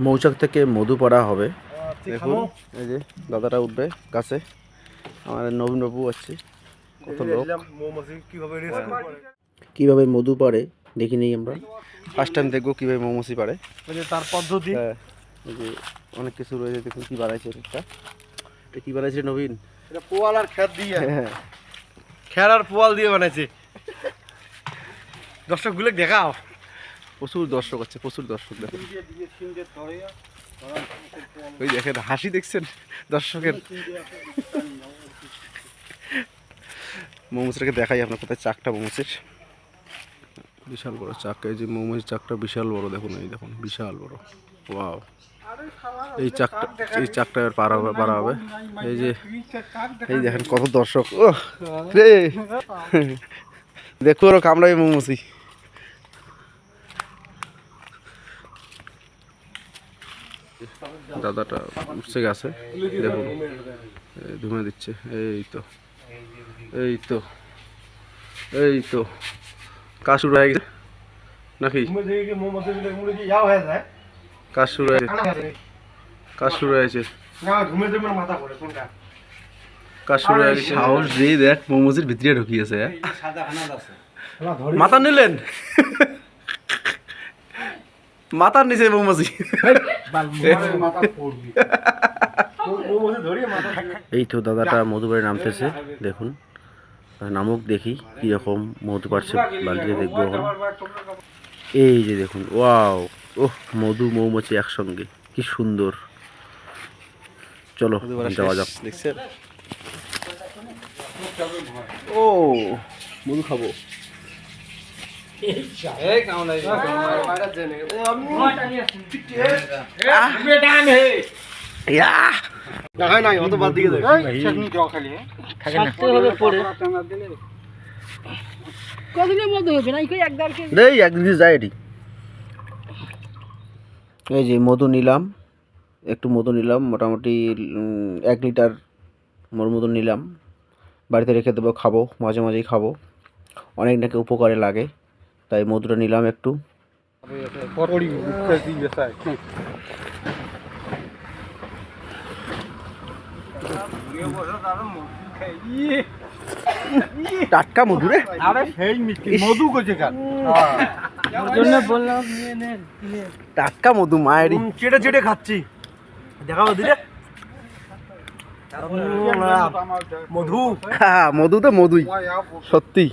মৌচাক থেকে মধু পড়া হবে। দেখুন এই যে দাদাটা উঠবে গাছে, আমাদের নবীনবাবু আছে, কত লোক কীভাবে মধু পাড়ে দেখিনি আমরা, ফার্স্ট টাইম দেখবো কীভাবে মৌমাছি পাড়ে, তার পদ্ধতি। হ্যাঁ এই যে অনেক কিছু রয়েছে, দেখুন কী বানাইছে এটা, কী বানাইছে নবীন? এটা পোয়াল আর খ্যার দিয়ে, হ্যাঁ খ্যার আর পোয়াল দিয়ে বানাইছে। দর্শকগুলো দেখাও, প্রচুর দর্শক আছে, প্রচুর দর্শক। দেখুন ওই দেখেন হাসি দেখছেন দর্শকের। মৌমাছিটাকে দেখাই আপনার কোথায় চাকটা মৌমাছির, বিশাল বড় চাক। এই যে মৌমাছির চাকটা বিশাল বড়, দেখুন এই দেখুন বিশাল বড়। ওয়াও, এই চাকটা এবার পারা হবে। এই যে এই দেখেন কত দর্শক, ও রে দেখো ওরা কামড়াবে মৌমাছি। দাদাটা উঠছে গাছে, দেখুন ধুমে দিচ্ছে। এই তো এই তো এই তো কাজ শুরু হয়ে গেছে নাকি? কাজ শুরু হয়ে গেছে, কাজ শুরু হয়েছে, কাজ শুরু হয়ে গেছে। সাহস দিয়ে দেখ মৌমাছির ভিতরে ঢুকিয়েছে। মাথা নিলেন, মাথার নিচে মৌমাছি। এই তো দাদাটা মধুবাড়ি নামতেছে, দেখুন নামুক, দেখি কিরকম মধু পাচ্ছে, বালতিতে দেখবো এখন। এই যে দেখুন, ওয়াও, ওহ মধু মৌমাছি একসঙ্গে, কি সুন্দর। চলো যাওয়া যাক। দেখছেন, ও মধু খাবো। একদিন যায় এটি। এই যে মধু নিলাম, একটু মধু নিলাম, মোটামুটি 1 লিটার মধু নিলাম, বাড়িতে রেখে দেবো, খাবো, মাঝে মাঝেই খাবো, অনেক নাকি উপকারে লাগে, তাই মধুটা নিলাম একটু। টাটকা মধু রে, মধু করছে টাটকা মধু, মায়েরই চেটে চেটে খাচ্ছি। দেখাবো দিলে মধু, মধু তো মধুই সত্যি।